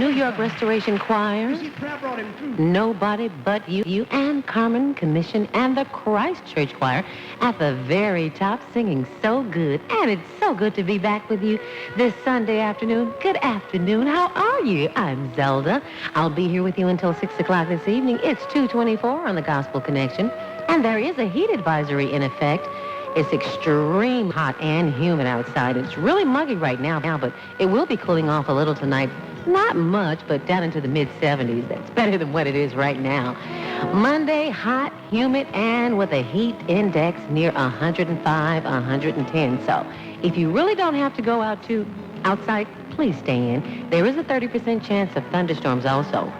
New York Restoration Choir, Nobody But You, and Carmen Commission, and the Christ Church Choir at the very top, singing so good. And it's so good to be back with you this Sunday afternoon. Good afternoon. How are you? I'm Zelda. I'll be here with you until 6 o'clock this evening. It's 2:24 on the Gospel Connection, and there is a heat advisory in effect. It's extreme hot and humid outside. It's really muggy right now, but it will be cooling off a little tonight. Not much, but down into the mid-70s. That's better than what it is right now. Monday, hot, humid, and with a heat index near 105, 110. So if you really don't have to go outside, please stay in. There is a 30% chance of thunderstorms also.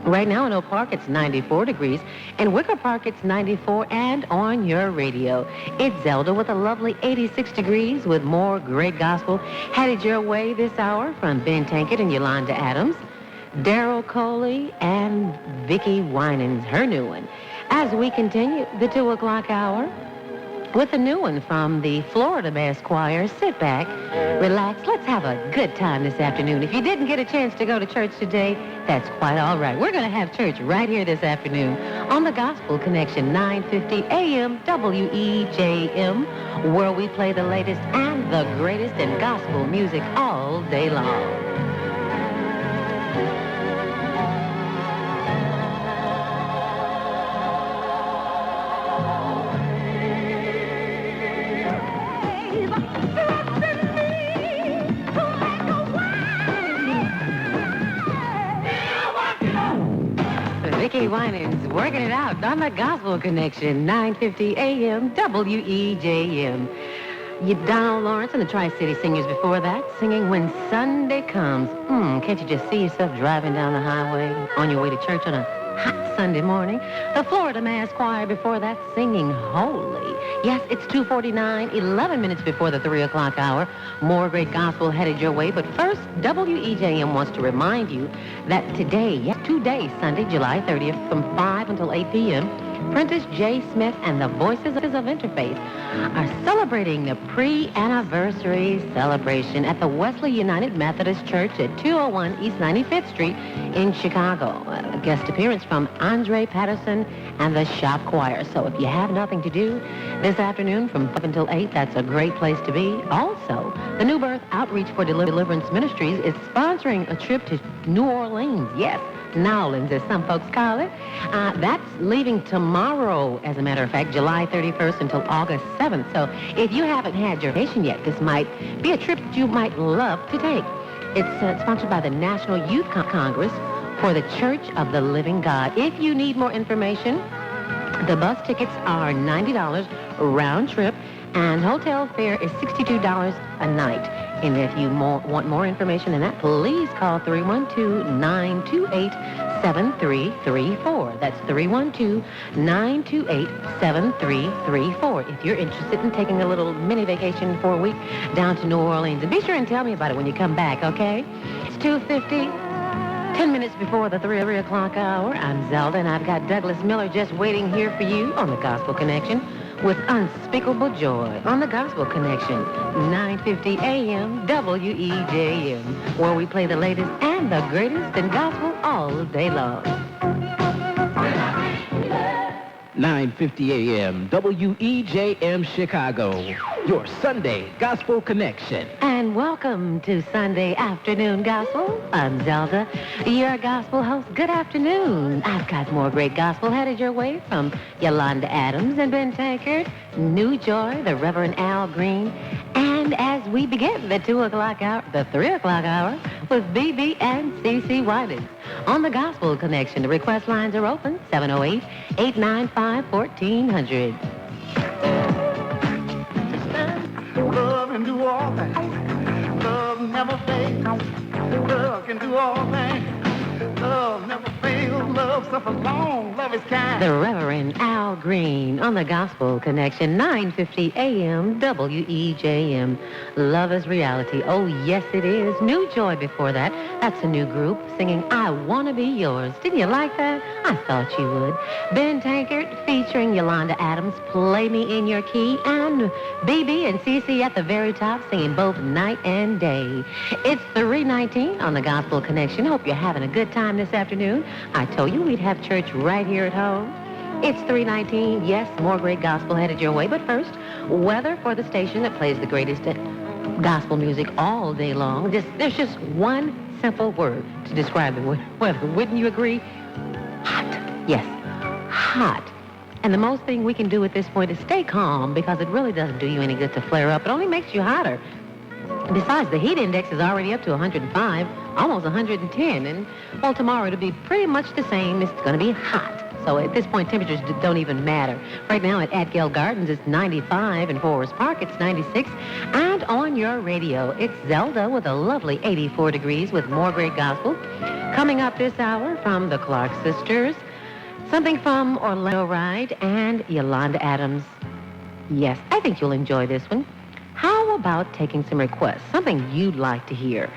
Right now in Oak Park, it's 94 degrees. In Wicker Park, it's 94. And on your radio, it's Zelda with a lovely 86 degrees with more great gospel headed your way this hour from Ben Tankett and Yolanda Adams, Daryl Coley, and Vicki Winans, her new one. As we continue the 2 o'clock hour with a new one from the Florida Mass Choir. Sit back, relax, let's have a good time this afternoon. If you didn't get a chance to go to church today, that's quite all right. We're going to have church right here this afternoon on the Gospel Connection, 950 AM WEJM, where we play the latest and the greatest in gospel music all day long. Vicki Winans working it out on the Gospel Connection, 950 AM WEJM. Donald Lawrence and the Tri-City Singers before that, singing When Sunday Comes. Can't you just see yourself driving down the highway on your way to church on a hot Sunday morning? The Florida Mass Choir before that, singing Holy. Yes, it's 2:49, 11 minutes before the 3 o'clock hour. More great gospel headed your way. But first, WEJM wants to remind you that today, Sunday, July 30th, from 5 until 8 p.m., Prentice J. Smith and the Voices of Interfaith are celebrating the pre-anniversary celebration at the Wesley United Methodist Church at 201 East 95th Street in Chicago. A guest appearance from Andre Patterson and the Shop Choir. So if you have nothing to do this afternoon from 5 until 8, that's a great place to be. Also, the New Birth Outreach for Deliverance Ministries is sponsoring a trip to New Orleans. Yes, Nowlands, as some folks call it. That's leaving tomorrow, as a matter of fact, July 31st until August 7th. So if you haven't had your vacation yet, this might be a trip that you might love to take. It's sponsored by the National Youth Congress for the Church of the Living God. If you need more information, the bus tickets are $90 round trip, and hotel fare is $62 a night. And if you want more information than that, please call 312-928-7334. That's 312-928-7334 if you're interested in taking a little mini vacation for a week down to New Orleans. And be sure and tell me about it when you come back, okay? It's 2:50. 10 minutes before the 3 o'clock hour. I'm Zelda, and I've got Douglas Miller just waiting here for you on the Gospel Connection with unspeakable joy on the Gospel Connection, 950 AM WEJM, where we play the latest and the greatest in gospel all day long. 950 AM WEJM Chicago, your Sunday Gospel Connection. And welcome to Sunday Afternoon Gospel. I'm Zelda, your gospel host. Good afternoon. I've got more great gospel headed your way from Yolanda Adams and Ben Tankard, New Joy, the Reverend Al Green, and as we begin the 2 o'clock hour, the 3 o'clock hour, with BB and CC Winans. On the Gospel Connection, the request lines are open, 708-895-1400. Love can do all things. Love never fails. Love can do all things. Love never fails. Love suffer long, love is kind. The Reverend Al Green on the Gospel Connection, 9:50 a.m. WEJM. Love is reality. Oh, yes, it is. New Joy before that. That's a new group singing I Wanna Be Yours. Didn't you like that? I thought you would. Ben Tankard featuring Yolanda Adams, Play Me in Your Key, and BB and CC at the very top singing both night and day. It's 3:19 on the Gospel Connection. Hope you're having a good time this afternoon. I told you we'd have church right here at home. It's 3:19. Yes, more great gospel headed your way. But first, weather for the station that plays the greatest gospel music all day long. There's just one simple word to describe the weather. Wouldn't you agree? Hot. Yes, hot. And the most thing we can do at this point is stay calm, because it really doesn't do you any good to flare up. It only makes you hotter. Besides, the heat index is already up to 105, almost 110. And, well, tomorrow it'll be pretty much the same. It's going to be hot. So at this point, temperatures don't even matter. Right now at Atgill Gardens, it's 95. In Forest Park, it's 96. And on your radio, it's Zelda with a lovely 84 degrees with more great gospel. Coming up this hour from the Clark Sisters, something from Orlando Ride and Yolanda Adams. Yes, I think you'll enjoy this one. How about taking some requests, something you'd like to hear?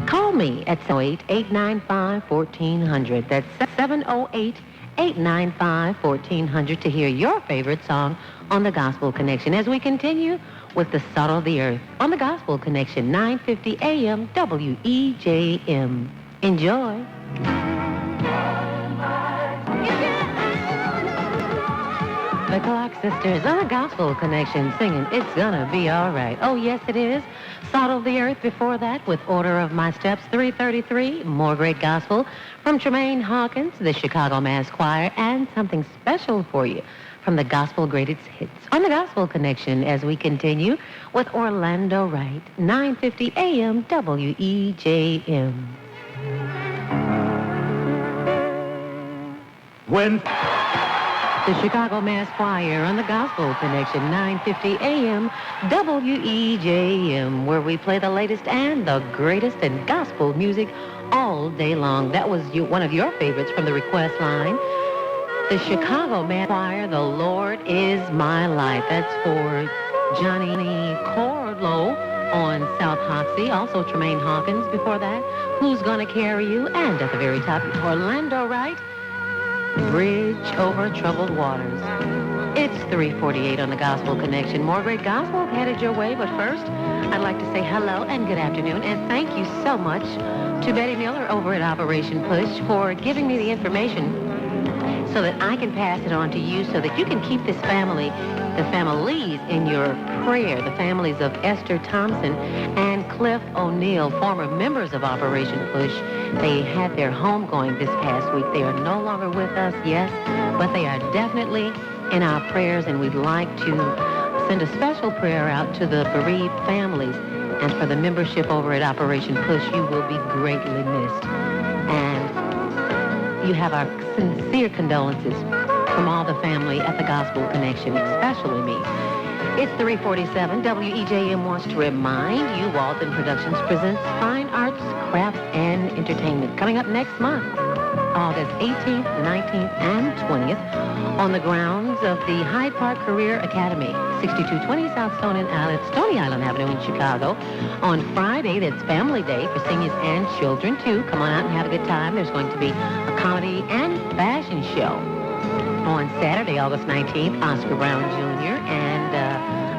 Call me at 708-895-1400. That's 708-895-1400 to hear your favorite song on the Gospel Connection as we continue with the Salt of the Earth on the Gospel Connection, 9:50 a.m. WEJM. Enjoy. The Clark Sisters on the Gospel Connection singing It's Gonna Be All Right. Oh, yes, it is. Salt of the Earth before that with Order of My Steps, 3:33. More great gospel from Tremaine Hawkins, the Chicago Mass Choir, and something special for you from the Gospel Greatest Hits on the Gospel Connection as we continue with Orlando Wright, 9:50 a.m. WEJM. When The Chicago Mass Choir on the Gospel Connection, 9:50 a.m. WEJM, where we play the latest and the greatest in gospel music all day long. That was one of your favorites from the request line. The Chicago Mass Choir, The Lord Is My Life. That's for Johnny Corlow on South Hoxie. Also Tremaine Hawkins before that. Who's Gonna Carry You? And at the very top, Orlando Wright, Bridge Over Troubled Waters. It's 3:48 on the Gospel Connection. More great gospel headed your way, but first, I'd like to say hello and good afternoon, and thank you so much to Betty Miller over at Operation Push for giving me the information so that I can pass it on to you so that you can keep this family, the families in your prayer, the families of Esther Thompson and Cliff O'Neill, former members of Operation Push. They had their homegoing this past week. They are no longer with us, yes, but they are definitely in our prayers, and we'd like to send a special prayer out to the bereaved families. And for the membership over at Operation Push, you will be greatly missed. And you have our sincere condolences from all the family at the Gospel Connection, especially me. It's 3:47. WEJM wants to remind you Walden Productions presents Fine Arts, Crafts, and Entertainment coming up next month, August 18th, 19th, and 20th on the grounds of the Hyde Park Career Academy, 6220 South Stony Island Avenue in Chicago. On Friday, that's Family Day for seniors and children, too. Come on out and have a good time. There's going to be a comedy and fashion show. On Saturday, August 19th, Oscar Brown Jr. and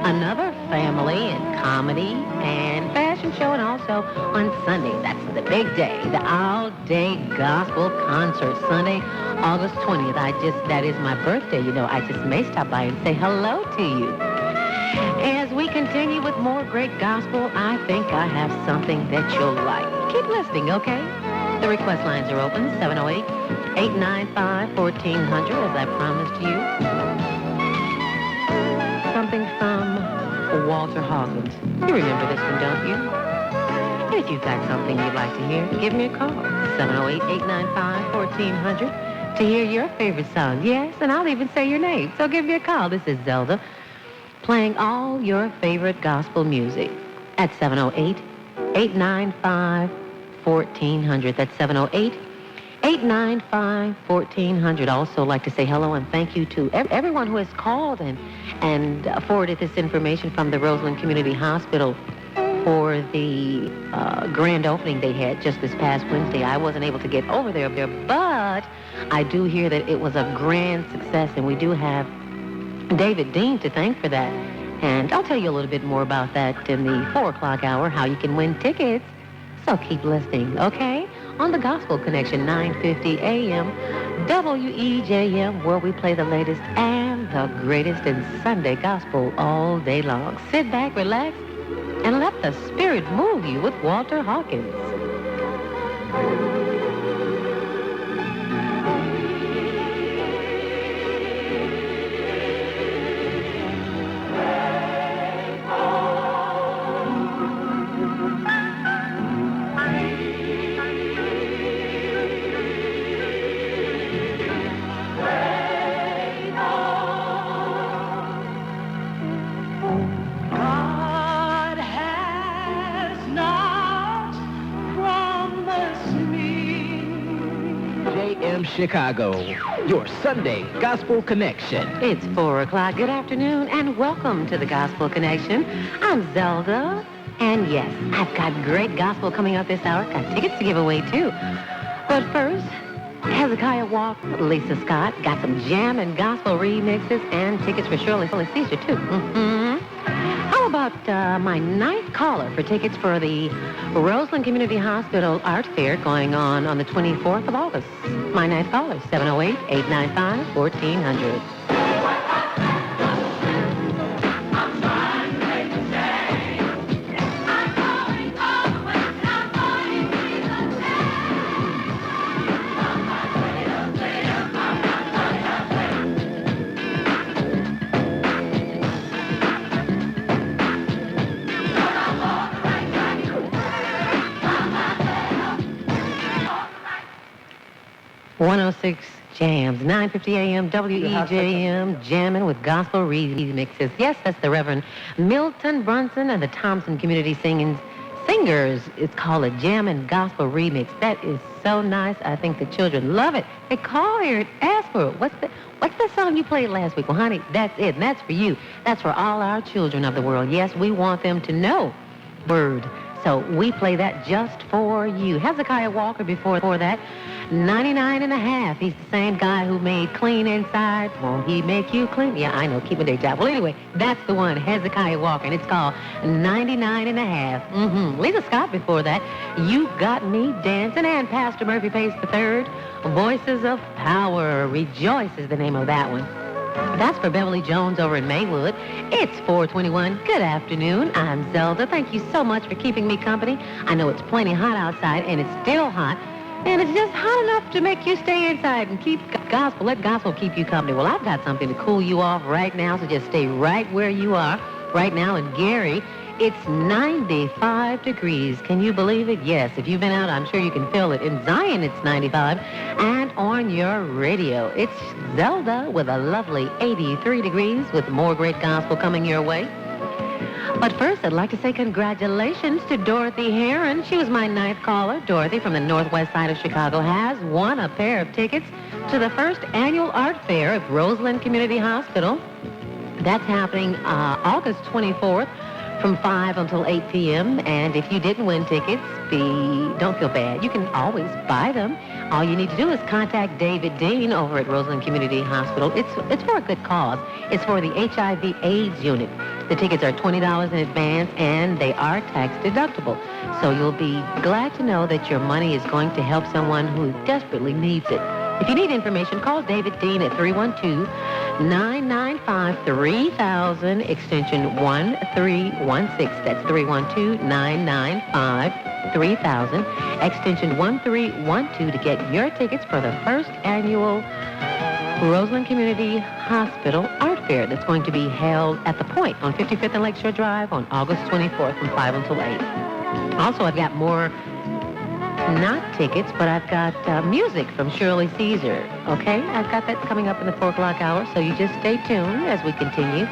another family and comedy and fashion show. And also on Sunday, that's the big day, the all-day gospel concert, Sunday, August 20th. That is my birthday, you know. I just may stop by and say hello to you. As we continue with more great gospel, I think I have something that you'll like. Keep listening, okay? The request lines are open, 708-895-1400, as I promised you. Something from Walter Hawkins. You remember this one, don't you? And if you've got something you'd like to hear, give me a call, 708-895-1400, to hear your favorite song. Yes, and I'll even say your name, so give me a call. This is Zelda, playing all your favorite gospel music at 708-895-1400. That's 895-1400. Also like to say hello and thank you to everyone who has called and forwarded this information from the Roseland Community Hospital for the grand opening they had just this past Wednesday. I wasn't able to get over there, but I do hear that it was a grand success, and we do have David Dean to thank for that. And I'll tell you a little bit more about that in the 4 o'clock hour, how you can win tickets. So keep listening, okay? On the Gospel Connection, 9:50 a.m., WEJM, where we play the latest and the greatest in Sunday gospel all day long. Sit back, relax, and let the Spirit move you with Walter Hawkins. WEJM Chicago, your Sunday Gospel Connection. It's 4 o'clock. Good afternoon, and welcome to the Gospel Connection. I'm Zelda, and yes, I've got great gospel coming up this hour. Got tickets to give away, too. But first, Hezekiah Walker, Lisa Scott, got some jam and gospel remixes and tickets for Shirley Caesar, too. How about my ninth caller for tickets for the Roseland Community Hospital Art Fair going on the 24th of August? My ninth caller, 708-895-1400. Jams, 9:50 a.m., WEJM, jamming with gospel remixes. Yes, that's the Reverend Milton Brunson and the Thompson Community Singers. It's called a jam and gospel remix. That is so nice. I think the children love it. They call here and ask for it. What's the song you played last week? Well, honey, that's it, and that's for you. That's for all our children of the world. Yes, we want them to know Word. So we play that just for you. Hezekiah Walker before that, 99 and a half. He's the same guy who made Clean Inside. Won't he make you clean? Yeah, I know. Keep a day job. Well, anyway, that's the one, Hezekiah Walker, and it's called 99 and a half. Lisa Scott before that, You Got Me Dancing, and Pastor Murphy Pace III, Voices of Power. Rejoice is the name of that one. That's for Beverly Jones over in Maywood. It's 4:21. Good afternoon. I'm Zelda. Thank you so much for keeping me company. I know it's plenty hot outside, and it's still hot. And it's just hot enough to make you stay inside and keep gospel. Let gospel keep you company. Well, I've got something to cool you off right now, so just stay right where you are. Right now in Gary, it's 95 degrees. Can you believe it? Yes. If you've been out, I'm sure you can feel it. In Zion, it's 95. And on your radio, it's Zelda with a lovely 83 degrees with more great gospel coming your way. But first, I'd like to say congratulations to Dorothy Heron. She was my ninth caller. Dorothy from the northwest side of Chicago has won a pair of tickets to the first annual art fair at Roseland Community Hospital. That's happening August 24th from 5 until 8 p.m. And if you didn't win tickets, don't feel bad. You can always buy them. All you need to do is contact David Dean over at Roseland Community Hospital. It's for a good cause. It's for the HIV/AIDS unit. The tickets are $20 in advance, and they are tax deductible. So you'll be glad to know that your money is going to help someone who desperately needs it. If you need information, call David Dean at 312-995-3000, extension 1316. That's 312-995-3000, extension 1312 to get your tickets for the first annual Roseland Community Hospital Art Fair that's going to be held at The Point on 55th and Lakeshore Drive on August 24th from 5 until 8. Also, I've got more Not tickets, but I've got music from Shirley Caesar, okay? I've got that coming up in the 4 o'clock hour, so you just stay tuned as we continue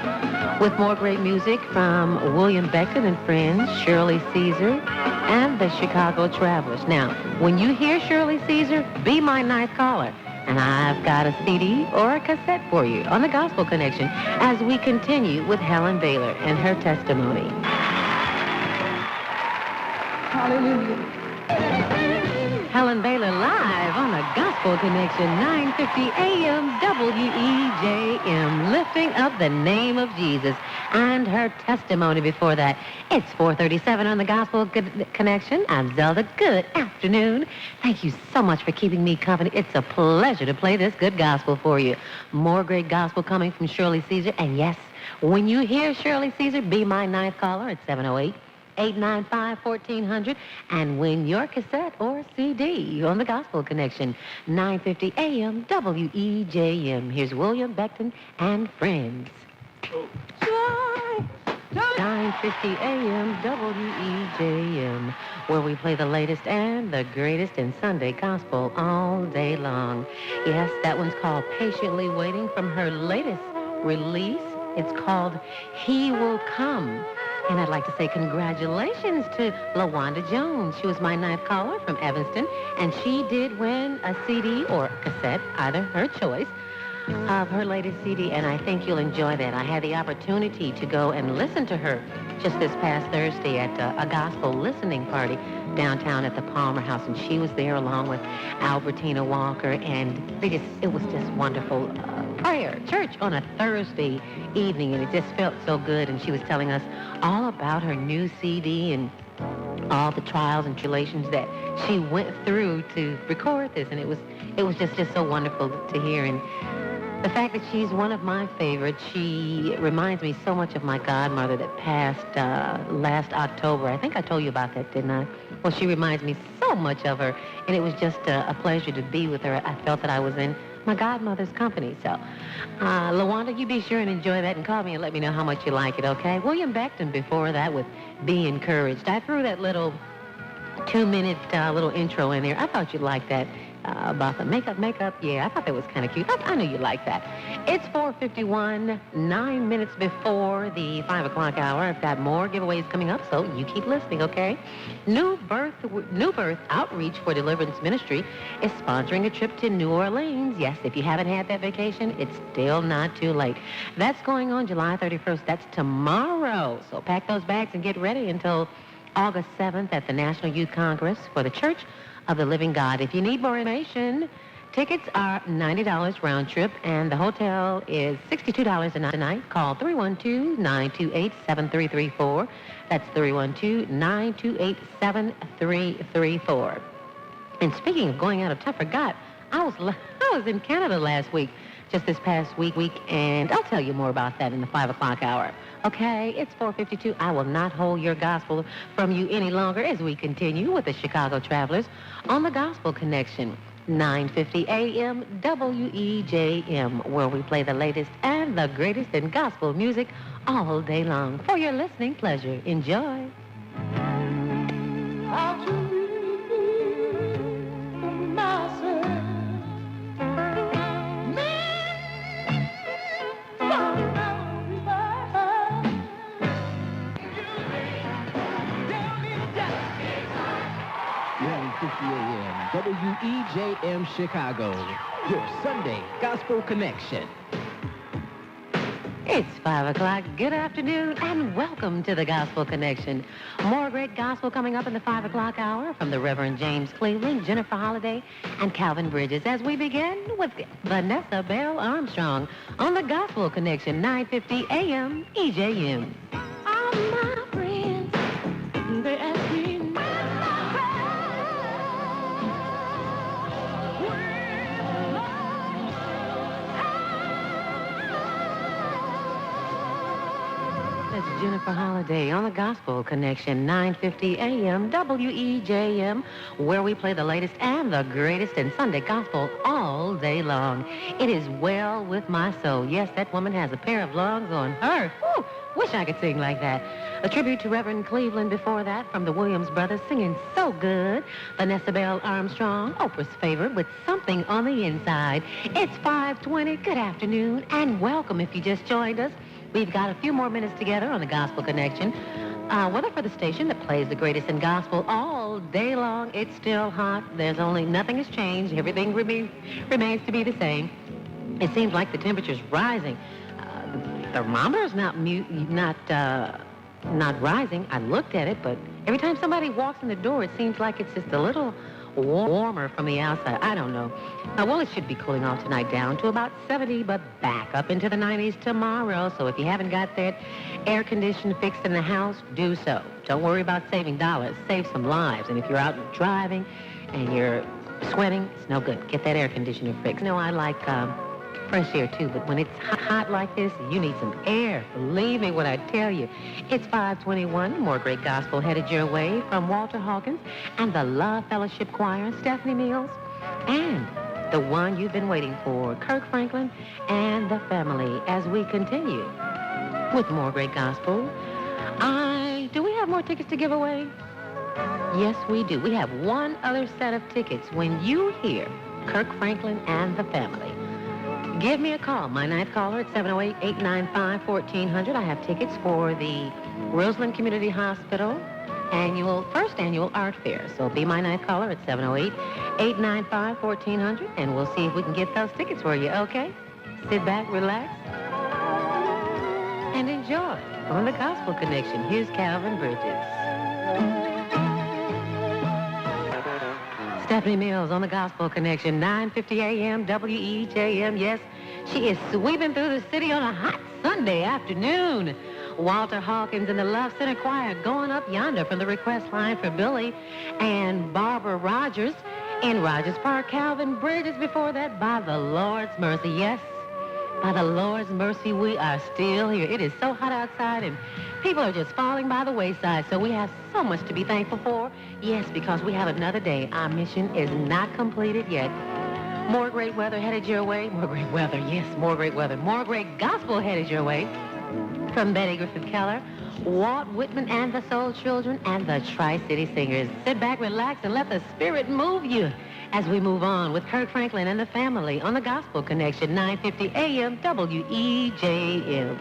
with more great music from William Beckton and friends, Shirley Caesar, and the Chicago Travelers. Now, when you hear Shirley Caesar, be my ninth caller. And I've got a CD or a cassette for you on the Gospel Connection as we continue with Helen Baylor and her testimony. Hallelujah. Helen Baylor live on the Gospel Connection, 9:50 a.m. WEJM, lifting up the name of Jesus. And her testimony before that. It's 4:37 on the Gospel Connection. I'm Zelda. Good afternoon. Thank you so much for keeping me company. It's a pleasure to play this good gospel for you. More great gospel coming from Shirley Caesar. And yes, when you hear Shirley Caesar, be my ninth caller at 708-895-1400 and win your cassette or CD on the Gospel Connection, 9:50 a.m. WEJM. Here's William Beckton and friends. 9:50 a.m. WEJM, where we play the latest and the greatest in Sunday gospel all day long. Yes, that one's called Patiently Waiting from her latest release. It's called He Will Come. And I'd like to say congratulations to LaWanda Jones. She was my ninth caller from Evanston, and she did win a CD or a cassette, either her choice, of her latest CD, and I think you'll enjoy that. I had the opportunity to go and listen to her just this past Thursday at a gospel listening party downtown at the Palmer House, and she was there along with Albertina Walker, and it was just wonderful. Prayer, church on a Thursday evening, and it just felt so good, and she was telling us all about her new CD and all the trials and tribulations that she went through to record this, and it was just so wonderful to hear. And the fact that she's one of my favorites, she reminds me so much of my godmother that passed last October. I think I told you about that, didn't I? Well, she reminds me so much of her, and it was just a pleasure to be with her. I felt that I was in my godmother's company. So, LaWanda, you be sure and enjoy that and call me and let me know how much you like it, okay? William Beckton before that with Be Encouraged. I threw that little 2-minute little intro in there. I thought you'd like that. About the makeup. Yeah, I thought that was kind of cute. I knew you'd like that. It's 4:51, 9 minutes before the 5 o'clock hour. I've got more giveaways coming up, so you keep listening, okay? New Birth Outreach for Deliverance Ministry is sponsoring a trip to New Orleans. Yes, if you haven't had that vacation, it's still not too late. That's going on July 31st. That's tomorrow. So pack those bags and get ready until August 7th at the National Youth Congress for the Church of the Living God. If you need more information, tickets are $90 round trip, and the hotel is $62 a night. Call 312-928-7334. That's 312-928-7334. And speaking of going out of town, I forgot, I was in Canada last week, just this past week, and I'll tell you more about that in the 5 o'clock hour. Okay, it's 4:52. I will not hold your gospel from you any longer as we continue with the Chicago Travelers on the Gospel Connection, 9:50 a.m. WEJM, where we play the latest and the greatest in gospel music all day long. For your listening pleasure, enjoy. WEJM Chicago, your Sunday Gospel Connection. It's 5 o'clock. Good afternoon, and welcome to the Gospel Connection. More great gospel coming up in the 5 o'clock hour from the Reverend James Cleveland, Jennifer Holliday, and Calvin Bridges as we begin with Vanessa Bell Armstrong on the Gospel Connection, 9:50 a.m. EJM. All my friends, they ask me. That's Jennifer Holliday on the Gospel Connection, 9:50 a.m. WEJM, where we play the latest and the greatest in Sunday gospel all day long. It is well with my soul. Yes, that woman has a pair of lungs on her. Woo! Wish I could sing like that. A tribute to Reverend Cleveland before that from the Williams Brothers singing So Good. Vanessa Bell Armstrong, Oprah's favorite, with Something on the Inside. It's 5:20. Good afternoon and welcome if you just joined us. We've got a few more minutes together on the Gospel Connection. Weather for the station that plays the greatest in gospel all day long. It's still hot. Nothing has changed. Everything remains to be the same. It seems like the temperature's rising. Thermometer's not rising. I looked at it, but every time somebody walks in the door, it seems like it's just a little warmer from the outside. I don't know. Well, it should be cooling off tonight down to about 70, but back up into the 90s tomorrow. So if you haven't got that air conditioner fixed in the house, do so. Don't worry about saving dollars. Save some lives. And if you're out driving and you're sweating, it's no good. Get that air conditioner fixed. I like fresh air too, but when it's hot like this, you need some air. Believe me when I tell you. It's 5:21. More great gospel headed your way from Walter Hawkins and the Love Fellowship Choir, Stephanie Mills, and the one you've been waiting for, Kirk Franklin and the family, as we continue with more great gospel. Do we have more tickets to give away? Yes, we do. We have one other set of tickets when you hear Kirk Franklin and the family. Give me a call, my ninth caller at 708-895-1400. I have tickets for the Roseland Community Hospital first annual art fair. So be my ninth caller at 708-895-1400, and we'll see if we can get those tickets for you, okay? Sit back, relax, and enjoy on the Gospel Connection. Here's Calvin Bridges. Stephanie Mills on the Gospel Connection, 9:50 a.m. WEJM. Yes, she is sweeping through the city on a hot Sunday afternoon. Walter Hawkins and the Love Center Choir going up yonder from the request line for Billy and Barbara Rogers in Rogers Park. Calvin Bridges before that, by the Lord's mercy. Yes, by the Lord's mercy, we are still here. It is so hot outside and people are just falling by the wayside, so we have so much to be thankful for. Yes, because we have another day. Our mission is not completed yet. More great weather headed your way. More great weather, yes, more great weather. More great gospel headed your way. From Betty Griffith Keller, Walt Whitman and the Soul Children, and the Tri-City Singers. Sit back, relax, and let the Spirit move you as we move on with Kirk Franklin and the family on the Gospel Connection, 9:50 a.m. WEJM.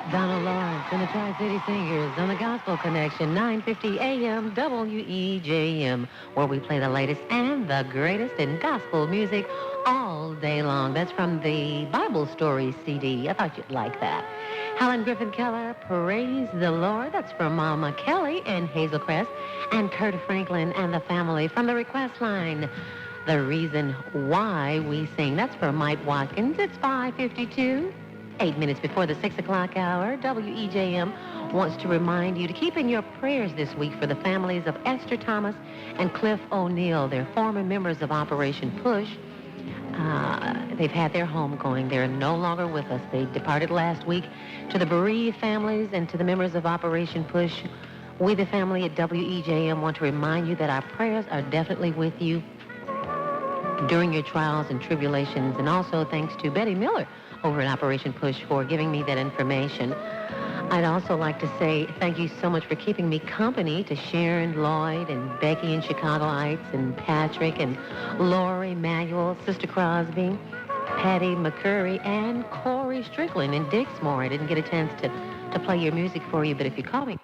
Donald Lawrence and the Tri-City Singers on the Gospel Connection, 9:50 a.m. WEJM, where we play the latest and the greatest in gospel music all day long. That's from the Bible Stories CD. I thought you'd like that. Helen Griffin Keller, Praise the Lord. That's from Mama Kelly in Hazel Crest. And Kurt Franklin and the family from the request line, The Reason Why We Sing. That's from Mike Watkins. It's 5:52. 8 minutes before the 6 o'clock hour. WEJM wants to remind you to keep in your prayers this week for the families of Esther Thomas and Cliff O'Neill. They're former members of Operation Push. They've had their homegoing. They're no longer with us. They departed last week. To the bereaved families and to the members of Operation Push, we, the family at WEJM, want to remind you that our prayers are definitely with you during your trials and tribulations. And also thanks to Betty Miller over at Operation Push for giving me that information. I'd also like to say thank you so much for keeping me company, to Sharon Lloyd and Becky in Chicago Heights and Patrick and Lori Manuel, Sister Crosby, Patty McCurry, and Corey Strickland in Dixmoor. I didn't get a chance to play your music for you, but if you call me